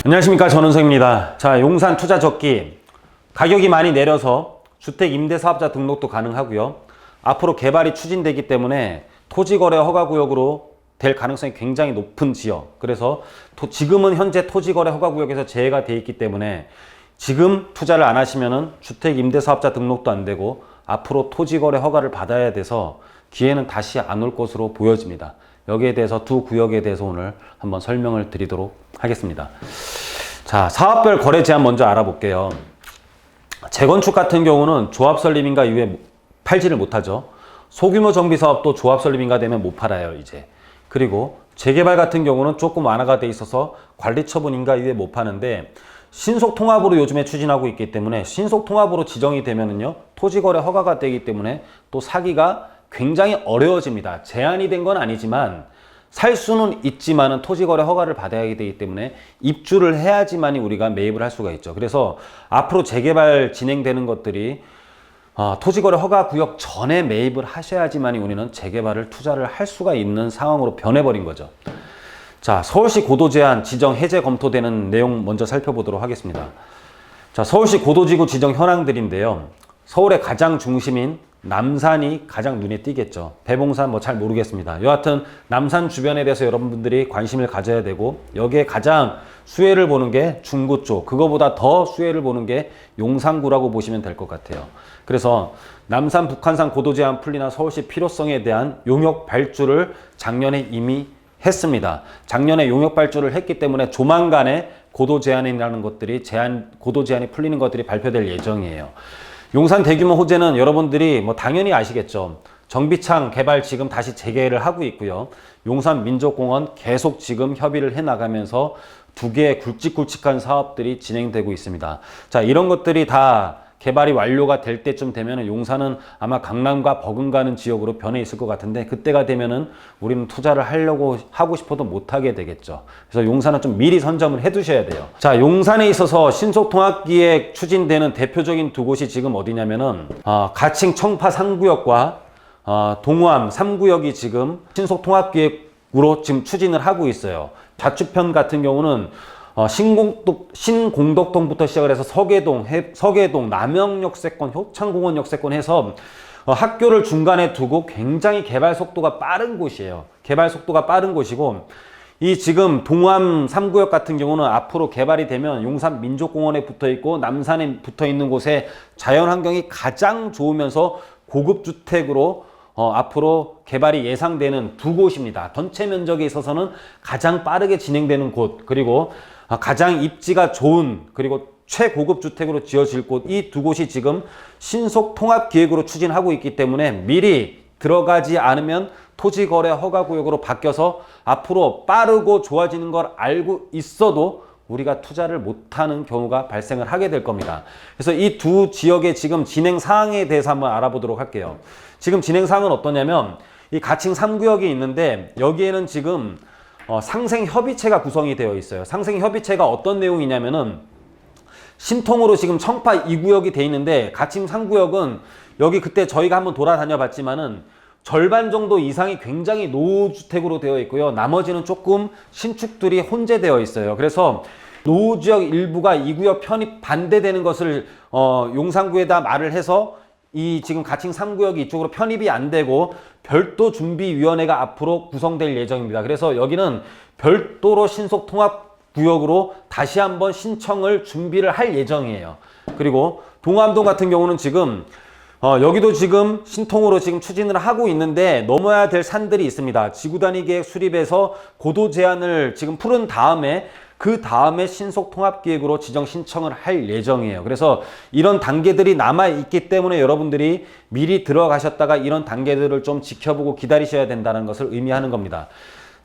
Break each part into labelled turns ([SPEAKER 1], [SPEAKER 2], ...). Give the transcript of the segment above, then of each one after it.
[SPEAKER 1] 안녕하십니까, 전은성입니다. 자, 용산 투자적기 가격이 많이 내려서 주택 임대사업자 등록도 가능하고요. 앞으로 개발이 추진되기 때문에 토지거래 허가구역으로 될 가능성이 굉장히 높은 지역. 그래서 지금은 현재 토지거래 허가구역에서 제외가 돼 있기 때문에 지금 투자를 안 하시면은 주택 임대사업자 등록도 안 되고 앞으로 토지거래 허가를 받아야 돼서 기회는 다시 안 올 것으로 보여집니다. 여기에 대해서 두 구역에 대해서 오늘 한번 설명을 드리도록 하겠습니다. 자, 사업별 거래 제한 먼저 알아볼게요. 재건축 같은 경우는 조합 설립인가 이후에 팔지를 못하죠. 소규모 정비 사업도 조합 설립인가 되면 못 팔아요, 이제. 그리고 재개발 같은 경우는 조금 완화가 돼 있어서 관리 처분인가 이후에 못 파는데, 신속 통합으로 요즘에 추진하고 있기 때문에 신속 통합으로 지정이 되면은요, 토지거래 허가가 되기 때문에 또 사기가 굉장히 어려워집니다. 제한이 된 건 아니지만 살 수는 있지만은 토지거래 허가를 받아야 되기 때문에 입주를 해야지만이 우리가 매입을 할 수가 있죠. 그래서 앞으로 재개발 진행되는 것들이 토지거래 허가 구역 전에 매입을 하셔야지만이 우리는 재개발을 투자를 할 수가 있는 상황으로 변해버린 거죠. 자, 서울시 고도 제한 지정 해제 검토되는 내용 먼저 살펴보도록 하겠습니다. 자, 서울시 고도지구 지정 현황들인데요. 서울의 가장 중심인 남산이 가장 눈에 띄겠죠. 배봉산 뭐 잘 모르겠습니다. 여하튼 남산 주변에 대해서 여러분들이 관심을 가져야 되고, 여기에 가장 수혜를 보는 게 중구 쪽, 그거보다 더 수혜를 보는 게 용산구라고 보시면 될 것 같아요. 그래서 남산 북한산 고도 제한 풀리나 서울시 필요성에 대한 용역 발주를 작년에 이미 했습니다. 작년에 용역 발주를 했기 때문에 조만간에 고도 제한이라는 것들이 고도 제한이 풀리는 것들이 발표될 예정이에요. 용산 대규모 호재는 여러분들이 뭐 당연히 아시겠죠. 정비창 개발 지금 다시 재개를 하고 있고요. 용산 민족공원 계속 지금 협의를 해 나가면서 두 개의 굵직굵직한 사업들이 진행되고 있습니다. 자, 이런 것들이 다 개발이 완료가 될 때쯤 되면은 용산은 아마 강남과 버금가는 지역으로 변해 있을 것 같은데, 그때가 되면은 우리는 투자를 하고 싶어도 못하게 되겠죠. 그래서 용산은 좀 미리 선점을 해 두셔야 돼요. 자, 용산에 있어서 신속통합기획 추진되는 대표적인 두 곳이 지금 어디냐면은 가칭 청파 3구역과 동호암 3구역이 지금 신속통합기획으로 지금 추진을 하고 있어요. 좌측편 같은 경우는 신공덕동부터 시작을 해서 서계동, 남영역세권, 효창공원 역세권 해서 학교를 중간에 두고 굉장히 개발 속도가 빠른 곳이에요. 개발 속도가 빠른 곳이고, 이 지금 동암 3구역 같은 경우는 앞으로 개발이 되면 용산 민족공원에 붙어 있고 남산에 붙어 있는 곳에 자연 환경이 가장 좋으면서 고급 주택으로 앞으로 개발이 예상되는 두 곳입니다. 전체 면적에 있어서는 가장 빠르게 진행되는 곳, 그리고 가장 입지가 좋은, 그리고 최고급 주택으로 지어질 곳, 이 두 곳이 지금 신속 통합 기획으로 추진하고 있기 때문에 미리 들어가지 않으면 토지거래 허가구역으로 바뀌어서 앞으로 빠르고 좋아지는 걸 알고 있어도 우리가 투자를 못하는 경우가 발생을 하게 될 겁니다. 그래서 이 두 지역의 지금 진행 사항에 대해서 한번 알아보도록 할게요. 지금 진행 사항은 어떠냐면, 이 가칭 3구역이 있는데 여기에는 지금 상생협의체가 구성이 되어 있어요. 상생협의체가 어떤 내용이냐면은, 신통으로 지금 청파 2구역이 돼 있는데 가칭 3구역은 여기 그때 저희가 한번 돌아다녀 봤지만은 절반 정도 이상이 굉장히 노후주택으로 되어 있고요. 나머지는 조금 신축들이 혼재되어 있어요. 그래서 노후지역 일부가 2구역 편입 반대되는 것을 용산구에다 말을 해서 이 지금 가칭 3구역이 이쪽으로 편입이 안 되고 별도준비위원회가 앞으로 구성될 예정입니다. 그래서 여기는 별도로 신속통합구역으로 다시 한번 신청을 준비를 할 예정이에요. 그리고 동암동 같은 경우는 지금 여기도 지금 신통으로 지금 추진을 하고 있는데 넘어야 될 산들이 있습니다. 지구단위 계획 수립에서 고도 제한을 지금 풀은 다음에 그 다음에 신속통합기획으로 지정 신청을 할 예정이에요. 그래서 이런 단계들이 남아있기 때문에 여러분들이 미리 들어가셨다가 이런 단계들을 좀 지켜보고 기다리셔야 된다는 것을 의미하는 겁니다.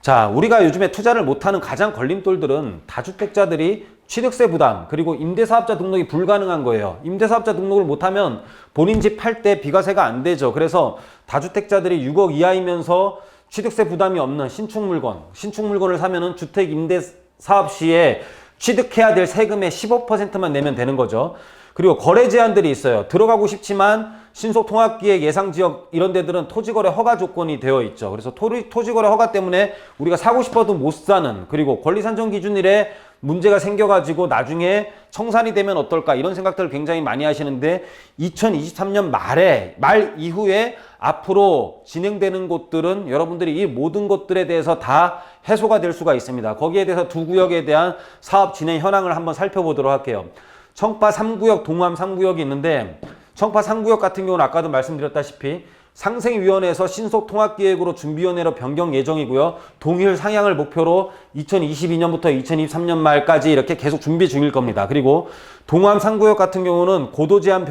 [SPEAKER 1] 자, 우리가 요즘에 투자를 못하는 가장 걸림돌들은 다주택자들이 취득세 부담, 그리고 임대사업자 등록이 불가능한 거예요. 임대사업자 등록을 못하면 본인 집 팔 때 비과세가 안 되죠. 그래서 다주택자들이 6억 이하이면서 취득세 부담이 없는 신축물건을 사면은 주택 임대 사업 시에 취득해야 될 세금의 15%만 내면 되는 거죠. 그리고 거래 제한들이 있어요. 들어가고 싶지만 신속통합기획 예상지역 이런 데들은 토지거래 허가 조건이 되어 있죠. 그래서 토지거래 허가 때문에 우리가 사고 싶어도 못 사는, 그리고 권리산정 기준일에 문제가 생겨가지고 나중에 청산이 되면 어떨까 이런 생각들을 굉장히 많이 하시는데 2023년 말 이후에 앞으로 진행되는 곳들은 여러분들이 이 모든 것들에 대해서 다 해소가 될 수가 있습니다. 거기에 대해서 두 구역에 대한 사업 진행 현황을 한번 살펴보도록 할게요. 청파 3구역, 동암 3구역이 있는데 청파 3구역 같은 경우는 아까도 말씀드렸다시피 상생위원회에서 신속통합기획으로 준비위원회로 변경 예정이고요. 동일 상향을 목표로 2022년부터 2023년 말까지 이렇게 계속 준비 중일 겁니다. 그리고 동암 3구역 같은 경우는 고도제한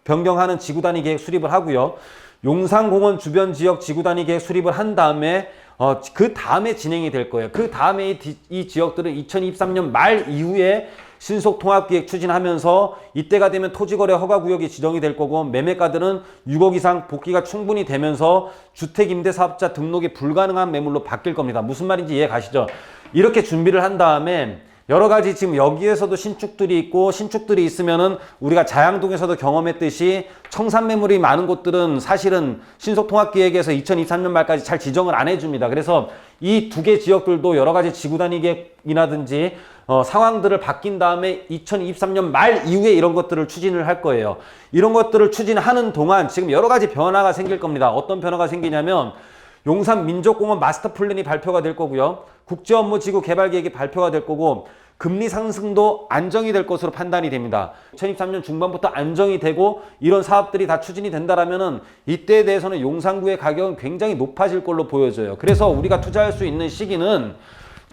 [SPEAKER 1] 변경하는 지구단위 계획 수립을 하고요. 용산공원 주변 지역 지구단위 계획 수립을 한 다음에 그 다음에 진행이 될 거예요. 그 다음에 이 지역들은 2023년 말 이후에 신속통합기획 추진하면서 이때가 되면 토지거래 허가구역이 지정이 될 거고 매매가들은 6억 이상 복귀가 충분히 되면서 주택임대사업자 등록이 불가능한 매물로 바뀔 겁니다. 무슨 말인지 이해 가시죠? 이렇게 준비를 한 다음에 여러 가지 지금 여기에서도 신축들이 있고 신축들이 있으면은 우리가 자양동에서도 경험했듯이 청산 매물이 많은 곳들은 사실은 신속통합기획에서 2023년 말까지 잘 지정을 안 해줍니다. 그래서 이 두 개 지역들도 여러 가지 지구단위 계획이라든지 상황들을 바뀐 다음에 2023년 말 이후에 이런 것들을 추진을 할 거예요. 이런 것들을 추진하는 동안 지금 여러 가지 변화가 생길 겁니다. 어떤 변화가 생기냐면 용산 민족공원 마스터 플랜이 발표가 될 거고요. 국제업무지구 개발계획이 발표가 될 거고 금리 상승도 안정이 될 것으로 판단이 됩니다. 2023년 중반부터 안정이 되고 이런 사업들이 다 추진이 된다라면은 이때에 대해서는 용산구의 가격은 굉장히 높아질 걸로 보여져요. 그래서 우리가 투자할 수 있는 시기는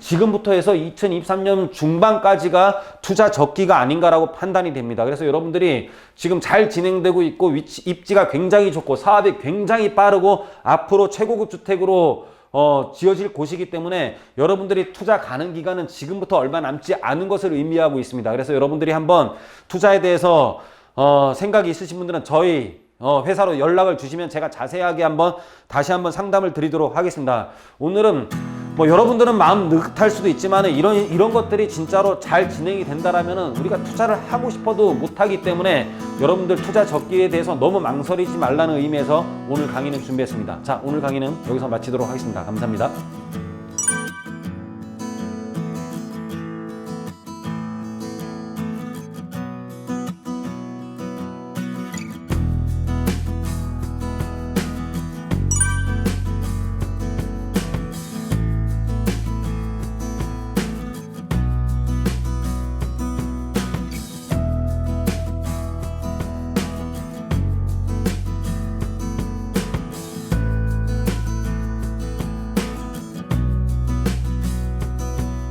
[SPEAKER 1] 지금부터 해서 2023년 중반까지가 투자 적기가 아닌가라고 판단이 됩니다. 그래서 여러분들이 지금 잘 진행되고 있고 입지가 굉장히 좋고 사업이 굉장히 빠르고 앞으로 최고급 주택으로 지어질 곳이기 때문에 여러분들이 투자 가능 기간은 지금부터 얼마 남지 않은 것을 의미하고 있습니다. 그래서 여러분들이 한번 투자에 대해서 생각이 있으신 분들은 저희 회사로 연락을 주시면 제가 자세하게 다시 한번 상담을 드리도록 하겠습니다. 오늘은 여러분들은 마음 느긋할 수도 있지만 이런 것들이 진짜로 잘 진행이 된다라면은 우리가 투자를 하고 싶어도 못하기 때문에 여러분들 투자 적기에 대해서 너무 망설이지 말라는 의미에서 오늘 강의는 준비했습니다. 자, 오늘 강의는 여기서 마치도록 하겠습니다. 감사합니다.